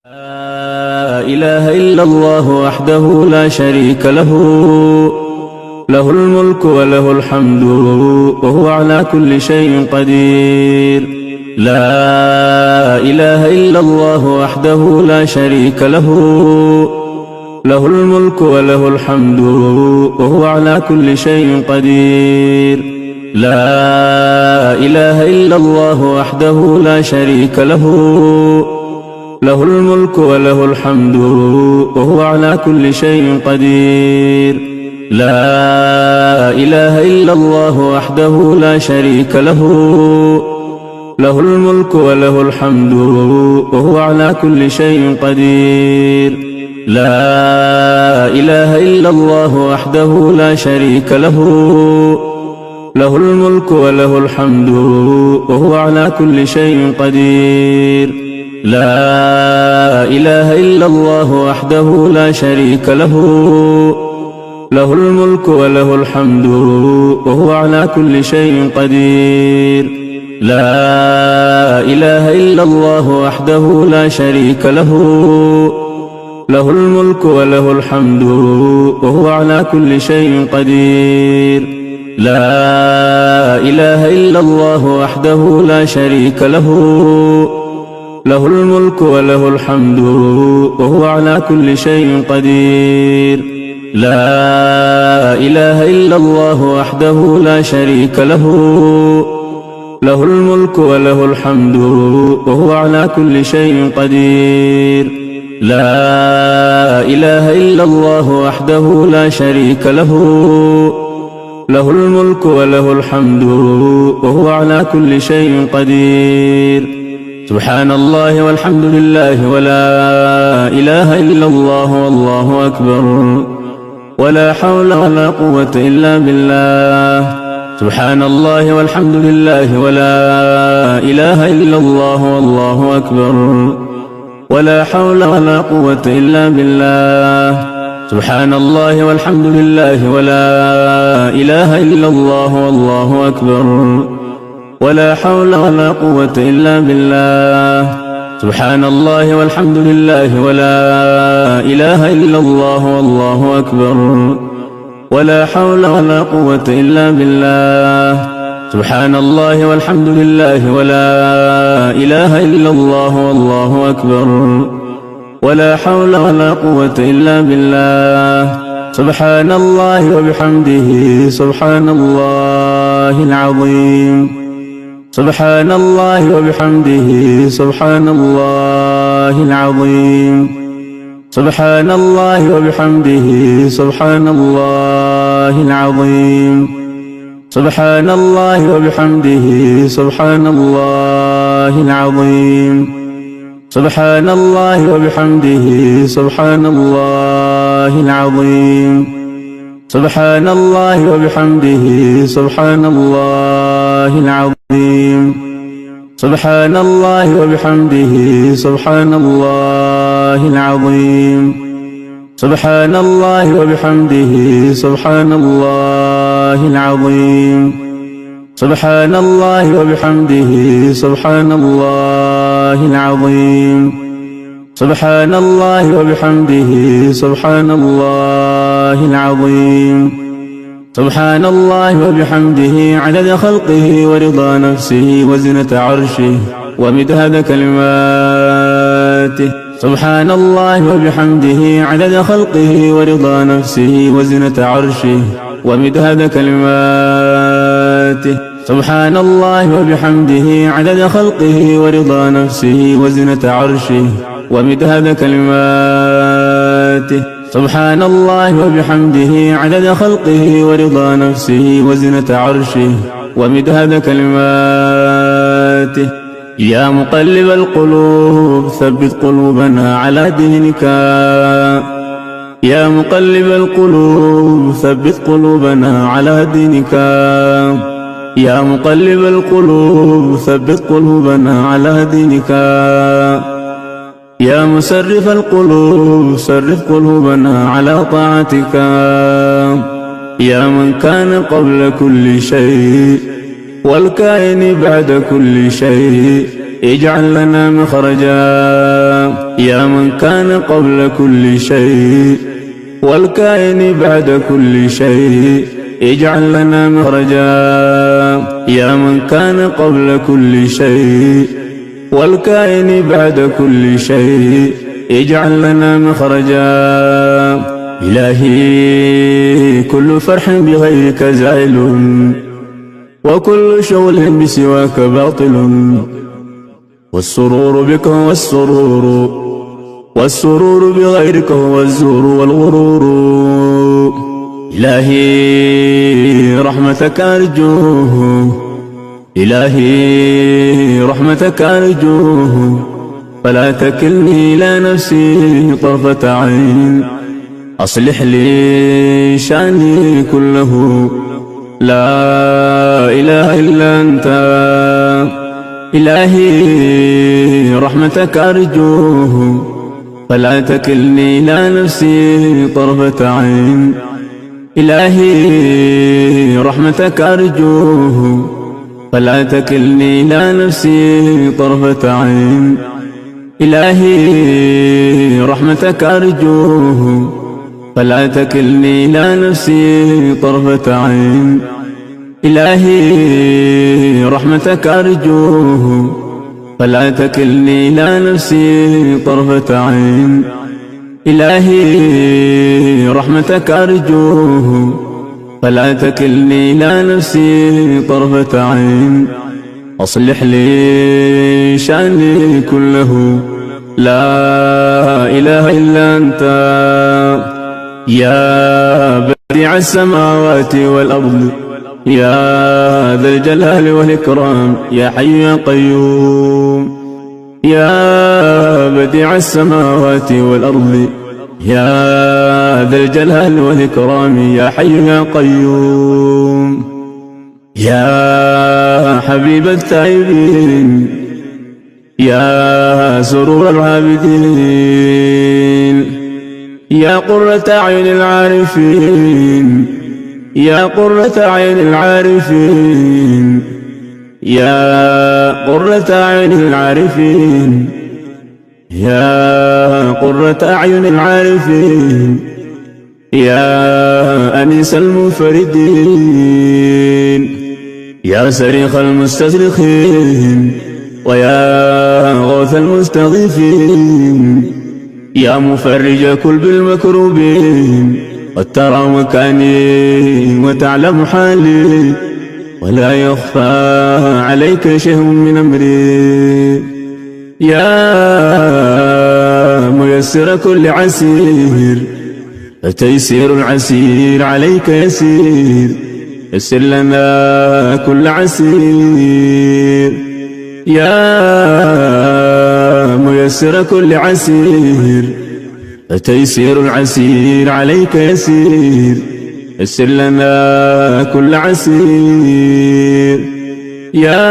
لا إله إلا الله وحده لا شريك له، له الملك وله الحمد وهو على كل شيء قدير. لا إله إلا الله وحده لا شريك له، له الملك وله الحمد وهو على كل شيء قدير. لا إله إلا الله وحده لا شريك له، له الملك وله الحمد وهو على كل شيء قدير. لا إله إلا الله وحده لا شريك له، له الملك وله الحمد وهو على كل شيء قدير. لا إله إلا الله وحده لا شريك له، له الملك وله الحمد وهو على كل شيء قدير. لا إله إلا الله وحده لا شريك له، له الملك وله الحمد وهو على كل شيء قدير. لا إله إلا الله وحده لا شريك له، له الملك وله الحمد وهو على كل شيء قدير. لا إله إلا الله وحده لا شريك له، له الملك وله الحمد وهو على كل شيء قدير. لا إله إلا الله وحده لا شريك له، له الملك وله الحمد وهو على كل شيء قدير. لا إله إلا الله وحده لا شريك له، له الملك وله الحمد وهو على كل شيء قدير. سبحان الله والحمد لله ولا إله إلا الله والله أكبر، ولا حول ولا قوة إلا بالله. سبحان الله والحمد لله ولا إله إلا الله والله أكبر، ولا حول ولا قوة إلا بالله. سبحان الله والحمد لله ولا إله إلا الله والله أكبر، ولا حول ولا قوة إلا بالله. سبحان الله والحمد لله ولا إله إلا الله والله أكبر، ولا حول ولا قوة إلا بالله. سبحان الله والحمد لله ولا إله إلا الله والله أكبر، ولا حول ولا قوة إلا بالله. سبحان الله وبحمده سبحان الله العظيم. سبحان الله وبحمده سبحان الله العظيم. سبحان الله وبحمده سبحان الله العظيم. سبحان الله وبحمده سبحان الله العظيم. سبحان الله وبحمده سبحان الله العظيم. سبحان الله وبحمده سبحان الله العظيم. سبحان الله وبحمده سبحان الله العظيم. سبحان الله وبحمده سبحان الله العظيم. سبحان الله وبحمده سبحان الله العظيم. سبحان الله وبحمده سبحان الله العظيم. سبحان الله وبحمده عدد خلقه ورضا نفسه وزنة عرشه ومداد كلماته. سبحان الله وبحمده عدد خلقه ورضا نفسه وزنة عرشه ومداد كلماته. سبحان الله وبحمده عدد خلقه ورضا نفسه وزنة عرشه ومداد كلماته. سبحان الله وبحمده عدد خلقه ورضا نفسه وزنة عرشه ومداد كلماته. يا مقلب القلوب ثبت قلوبنا على دينك. يا مقلب القلوب ثبت قلوبنا على دينك. يا مقلب القلوب ثبت قلوبنا على دينك. يا مسرف القلوب صرف قلوبنا على طاعتك. يا من كان قبل كل شيء والكائن بعد كل شيء اجعل لنا مخرجا. يا من كان قبل كل شيء والكائن بعد كل شيء اجعل لنا مخرجا. يا من كان قبل كل شيء والكائن بعد كل شيء اجعل لنا مخرجا. إلهي كل فرح بغيرك زائل وكل شغل بسواك باطل، والسرور بك هو والسرور بغيرك هو الزور والغرور. إلهي رحمتك أرجوه، إلهي رحمتك أرجوه، فلا تكلني إلى نفسي طرفة عين. أصلح لي شأني كله، لا إله إلا أنت. إلهي رحمتك أرجوه، فلا تكلني إلى نفسي طرفة عين. إلهي رحمتك أرجوه، فلا تكلني إلى نفسي طرفة عين. إلهي رحمتك أرجوه، فلا تكلني إلى نفسي طرفة عين. إلهي رحمتك أرجوه، فلا تكلني إلى نفسي طرفة عين. إلهي رحمتك أرجوه، فلا تكلني إلى نفسي طرفة عين. أصلح لي شأني كله، لا إله إلا أنت. يا بديع السماوات والأرض، يا ذا الجلال والإكرام، يا حي يا قيوم. يا بديع السماوات والأرض، يا ذا الجلال والإكرام، يا حي يا قيوم. يا حبيب التائبين، يا سرور العابدين، يا قرة أعين العارفين، يا قرة أعين العارفين، يا قرة أعين العارفين، يا قرة أعين العارفين، يا أنيس المنفردين، يا صريخ المستصرخين، ويا غوث المستغيثين، يا مفرج كلب المكروبين. قد ترى مكاني وتعلم حالي، ولا يخفى عليك شيء من أمري. يا ميسر كل عسير، فتيسير العسير عليك يسير. يسر لنا كل عسير. يا ميسر كل عسير، فتيسير العسير عليك يسير. يسر لنا كل عسير. يا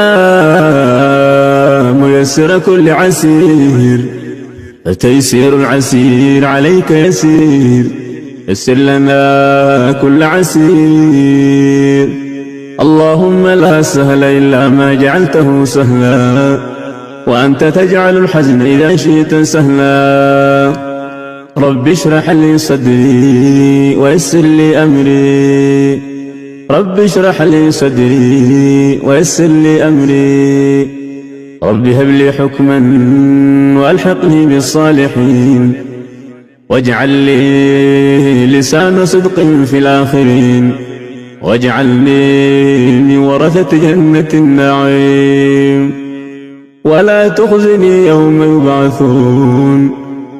ميسر كل عسير، فتيسير العسير عليك يسير. يسر لنا كل عسير. اللهم لا سهل إلا ما جعلته سهلا، وأنت تجعل الحزن إذا شئت سهلا. رب اشرح لي صدري ويسر لي أمري، رب اشرح لي صدري ويسر لي أمري. رب هب لي حكما وألحقني بالصالحين، واجعل لي لسان صدق في الآخرين، واجعلني من ورثة جنة النعيم. ولا تخزني يوم يبعثون،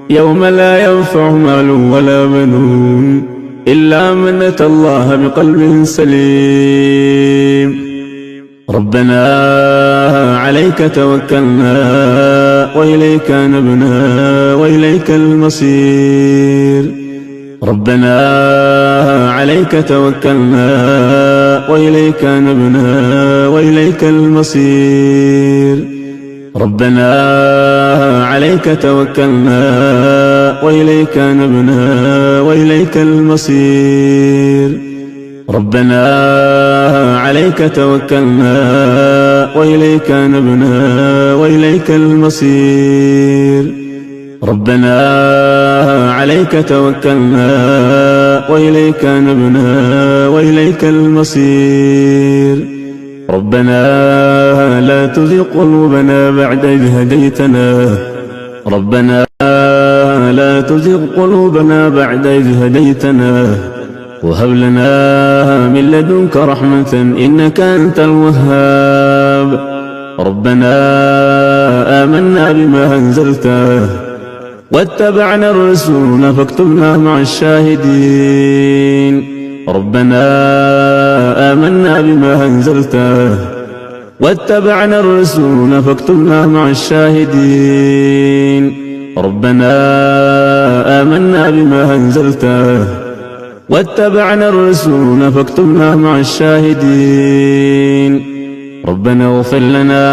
يوم لا ينفع مال ولا بنون إلا من أتى الله بقلب سليم. ربنا عليك توكلنا وإليك نبنا وإليك المصير. ربنا عليك توكلنا وإليك نبنا وإليك المصير. ربنا عليك توكلنا وإليك نبنا وإليك المصير. ربنا عليك توكلنا وإليك نبنا وإليك المصير. ربنا عليك توكلنا وإليك نبنا وإليك المصير. ربنا لا تزغ قلوبنا بعد إذ هديتنا ربنا لا تزغ قلوبنا بعد إذ هديتنا وهب لنا من لدنك رحمة إنك أنت الوهاب. ربنا آمنا بما أنزلته واتبعنا الرسول فاكتبنا مع الشاهدين. ربنا آمنا بما أنزلته واتبعنا الرسول فاكتبنا مع الشاهدين. ربنا آمنا بما أنزلته واتبعنا الرسول فاكتبنا مع الشاهدين. ربنا اغفر لنا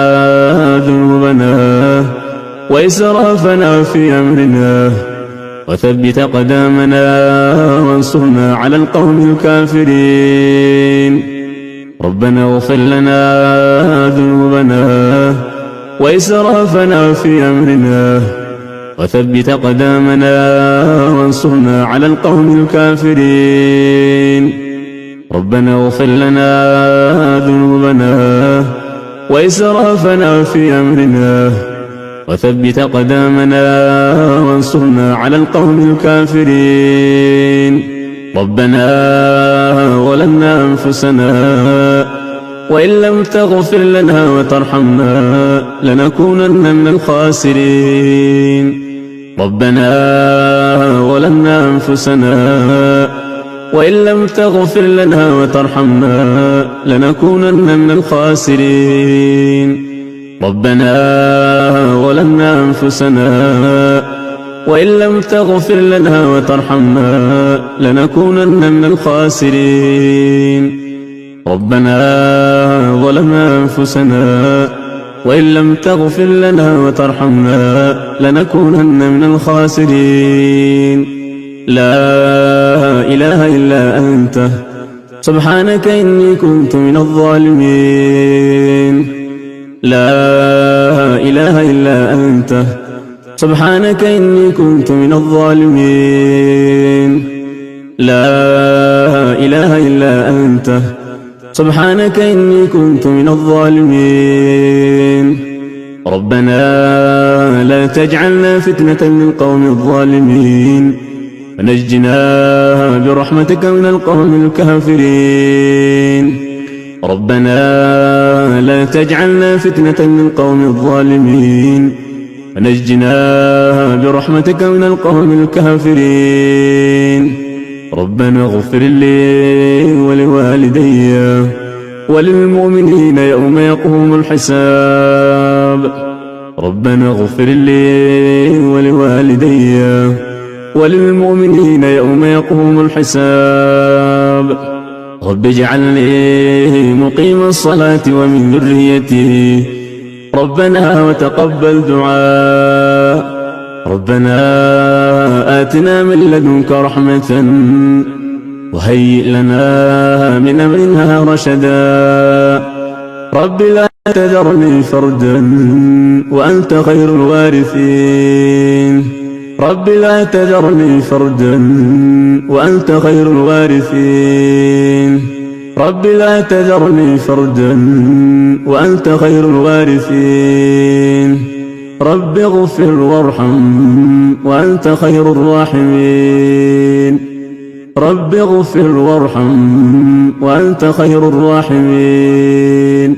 ذنوبنا وإسرافنا في أمرنا وثبت أقدامنا وانصرنا على القوم الكافرين. ربنا اغفر لنا ذنوبنا وإسرافنا في أمرنا وثبت أقدامنا وانصرنا على القوم الكافرين. ربنا اغفر لنا ذنوبنا وإسرافنا في أمرنا وثبت أقدامنا وانصرنا على القوم الكافرين. ربنا ظلمنا أنفسنا وإن لم تغفر لنا وترحمنا لنكونن من الخاسرين. ربنا ظلمنا أنفسنا وإن لم تغفر لنا وترحمنا لنكونن من الخاسرين. ربنا ظلمنا أنفسنا وإن لم تغفر لنا وترحمنا لنكونن من الخاسرين. ربنا ظلمنا أنفسنا وإن لم تغفر لنا وترحمنا لنكونن من الخاسرين. لا إله إلا أنت سبحانك إني كنت من الظالمين. لا إله إلا أنت سبحانك إني كنت من الظالمين. لا إله إلا أنت سبحانك إني كنت من الظالمين. ربنا لا تجعلنا فتنة للقوم الظالمين ونجنا برحمتك من القوم الكافرين. ربنا لا تجعلنا فتنة للقوم الظالمين ونجنا برحمتك من القوم الكافرين. ربنا اغفر لي ولوالدي وللمؤمنين يوم يقوم الحساب. ربنا اغفر لي ولوالدي وللمؤمنين يوم يقوم الحساب. رب اجعلني مقيم الصلاة ومن ذريتي ربنا وتقبل دعاء. ربنا آتنا من لدنك رحمة وهيئ لنا من أمرنا رشدا. رب لا تذرني فردا وأنت خير الوارثين. رب لا تذرني فردا وأنت خير الوارثين. رب لا تذرني فردا وأنت خير الوارثين. رب اغفر وارحم وأنت خير الراحمين. رب اغفر وارحم وأنت خير الراحمين.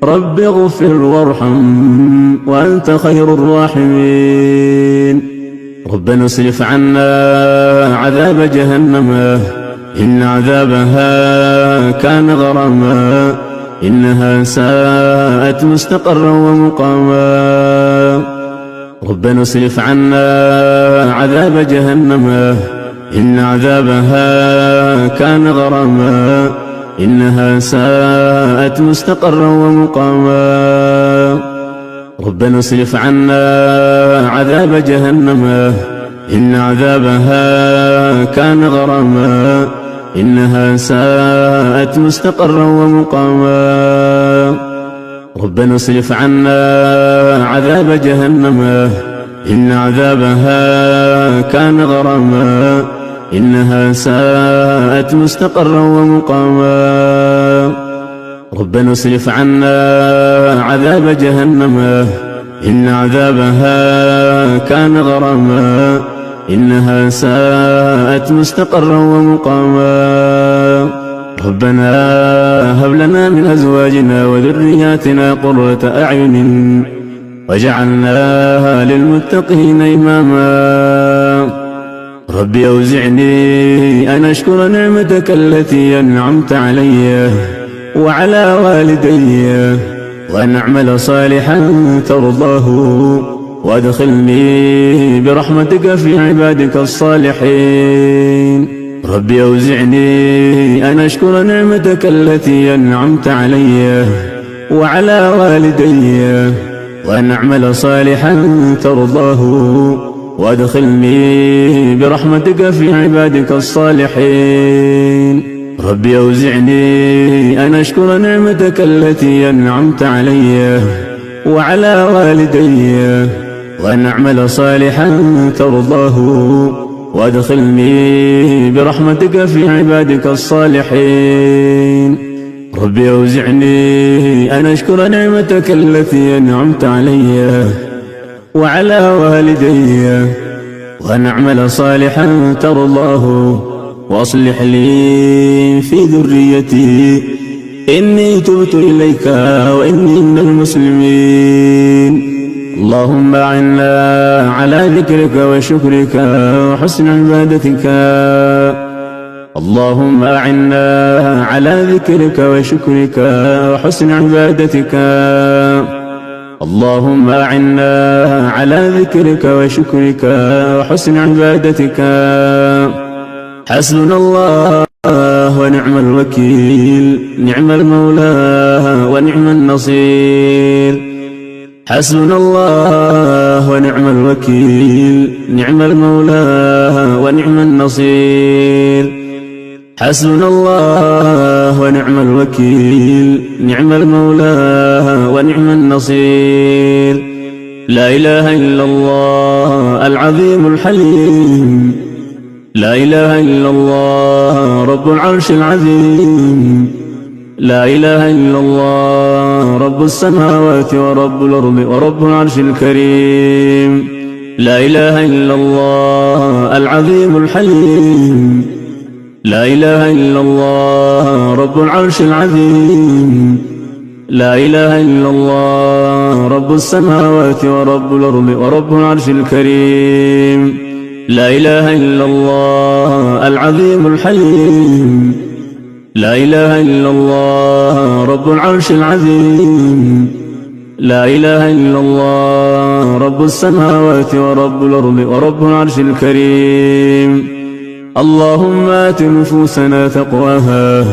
رب اغفر وارحم وأنت خير الراحمين. ربنا اصرف عنا عذاب جهنم إن عذابها كان غراما إنها ساءت مستقرا ومقاما. ربنا اصرف عنا عذاب جهنم إن عذابها كان غراما إنها ساءت مستقرا ومقاما. ربنا اصرف عنا عذاب جهنم إن عذابها كان غراما إنها ساءت مستقرا ومقاما. ربنا اصرف عنا عذاب جهنم إن عذابها كان غراما إنها ساءت مستقرا ومقاما ربنا اصرف عنا عذاب جهنم إن عذابها كان غراما إنها ساءت مستقرا ومقاما ربنا هب لنا من أزواجنا وذرياتنا قرة أعين واجعلنا للمتقين إماما ربي أوزعني أن أشكر نعمتك التي أنعمت علي وعلى والدي وأن أعمل صالحا ترضاه وأدخلني برحمتك في عبادك الصالحين ربي أوزعني أن أشكر نعمتك التي أنعمت علي وعلى والدي وأن أعمل صالحا ترضاه وأدخلني برحمتك في عبادك الصالحين ربي أوزعني أن أشكر نعمتك التي أنعمت علي وعلى والدي وأن أعمل صالحا ترضاه وأدخلني برحمتك في عبادك الصالحين ربي أوزعني أن أشكر نعمتك التي أنعمت علي وعلى والدي وأن أعمل صالحا ترضاه وأصلح لي في ذريتي إني تبت إليك وإني من المسلمين اللهم أعنا على ذكرك وشكرك وحسن عبادتك اللهم أعنا على ذكرك وشكرك وحسن عبادتك اللهم أعنا على ذكرك وشكرك وحسن عبادتك حسبنا الله ونعم الوكيل نعم المولى ونعم النصير حسبنا الله ونعم الوكيل نعم المولى ونعم النصير حسبنا الله ونعم الوكيل نعم المولى ونعم النصير لا إله إلا الله العظيم الحليم لا إله إلا الله رب العرش العظيم لا إله إلا الله رب السماوات ورب الأرض ورب العرش الكريم لا إله إلا الله العظيم الحليم لا إله إلا الله رب العرش العظيم لا إله إلا الله رب السماوات ورب الأرض ورب العرش الكريم لا إله إلا الله العظيم الحليم لا إله إلا الله رب العرش العظيم لا إله إلا الله رب السماوات ورب الأرض ورب العرش الكريم اللهم آت نفوسنا تقواها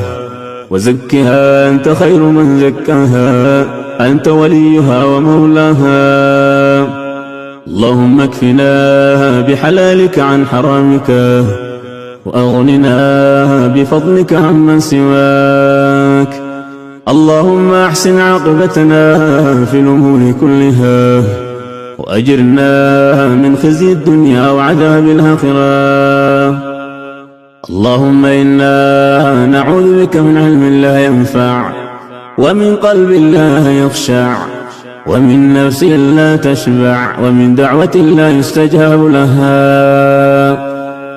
وزكها أنت خير من زكاها أنت وليها ومولاها اللهم اكفنا بحلالك عن حرامك وأغننا بفضلك عمن سواك اللهم أحسن عاقبتنا في الأمور كلها وأجرنا من خزي الدنيا وعذاب الآخرة اللهم إنا نعوذ بك من علم لا ينفع ومن قلب لا يخشع ومن نفس لا تشبع ومن دعوة لا يستجاب لها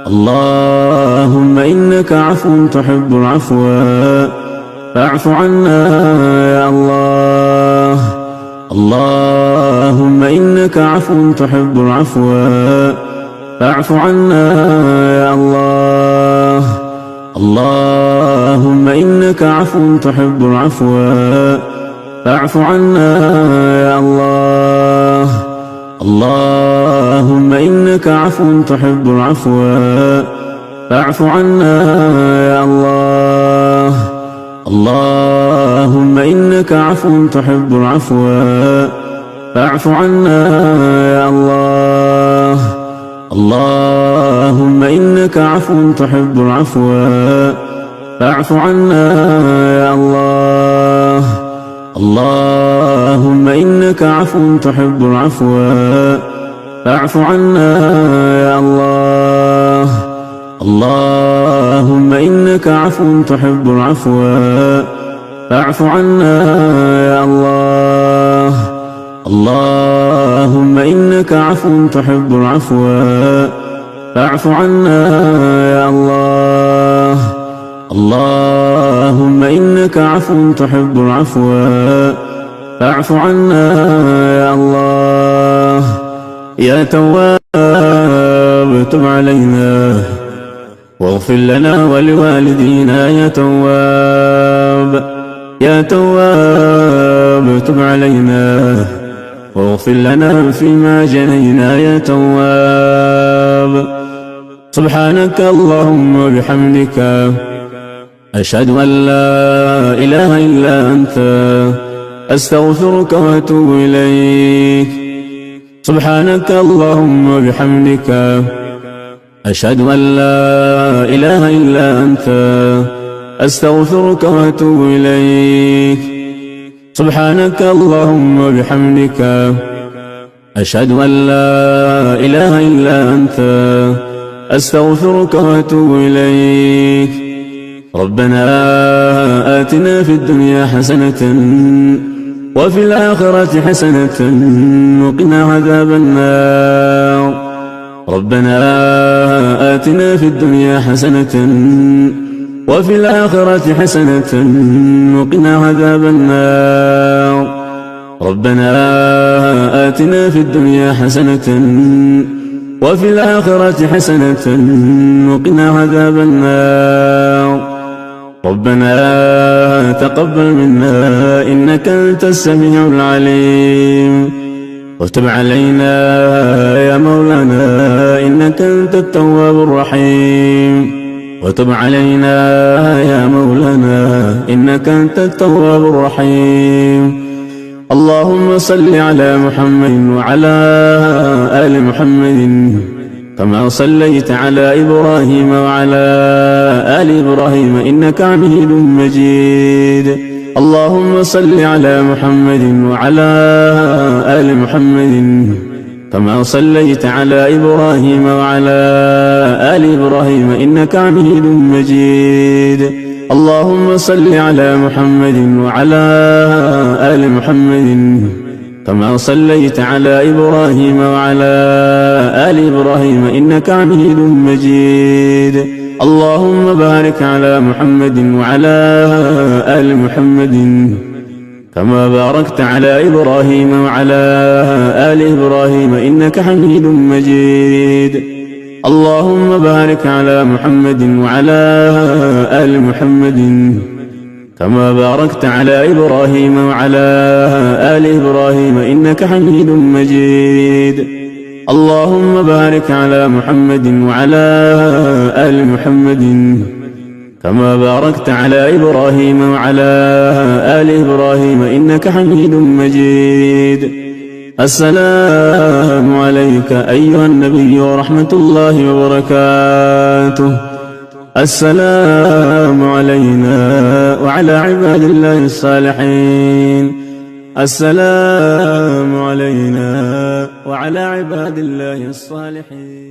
اللهم إنك عفو تحب العفو فاعف عنا يا الله اللهم إنك عفو تحب العفو فاعف عنا يا الله اللهم إنك عفو تحب العفو فاعف عنا يا الله اللهم إنك عفو تحب العفو فاعف عنا يا الله اللهم إنك عفو تحب العفو فاعف عنا يا الله اللهم إنك عفو تحب العفو فاعف عنا يا الله اللهم إنك عفو تحب العفو فاعف عنا يا الله. اللهم إنك عفو تحب العفو فاعف عنا يا الله. اللهم إنك عفو تحب العفو فاعف عنا يا الله. اللهم إنك عفو تحب العفو فاعف عنا يا الله. يا تواب تب علينا واغفر لنا ولوالدينا. يا تواب يا تواب تب علينا واغفر لنا فيما جنينا. يا تواب سبحانك اللهم وبحمدك أشهد أن لا إله إلا أنت أستغفرك وأتوب إليك. سبحانك اللهم وبحمدك أشهد أن لا إله إلا أنت أستغفرك وأتوب إليك. سبحانك اللهم وبحمدك أشهد أن لا إله إلا أنت أستغفرك وأتوب إليك. ربنا آتنا في الدنيا حسنة وفي الآخرة حسنة وقنا عذاب النار. ربنا آتنا في الدنيا حسنة وفي الآخرة حسنة وقنا عذاب النار. ربنا آتنا في الدنيا حسنة وفي الآخرة حسنة وقنا عذاب النار. ربنا تقبل منا إنك أنت السميع العليم وتب علينا يا مولانا إنك أنت التواب الرحيم. وتب علينا يا مولانا إنك أنت التواب الرحيم. اللهم صل على محمد وعلى آل محمد كما صليت على إبراهيم وعلى آل إبراهيم إنك حميد مجيد. اللهم صل على محمد وعلى آل محمد كما صليت على إبراهيم وعلى آل إبراهيم إنك حميد مجيد. اللهم صل على محمد وعلى آل محمد كما صليت على إبراهيم وعلى آل إبراهيم إنك حميد مجيد. اللهم بارك على محمد وعلى آل محمد كما باركت على إبراهيم وعلى آل إبراهيم إنك حميد مجيد. اللهم بارك على محمد وعلى آل محمد كما باركت على إبراهيم وعلى آل إبراهيم إنك حميد مجيد. اللهم بارك على محمد وعلى آل محمد كما باركت على إبراهيم وعلى آل إبراهيم إنك حميد مجيد. السلام عليك أيها النبي ورحمة الله وبركاته. السلام علينا وعلى عباد الله الصالحين. السلام علينا وعلى عباد الله الصالحين.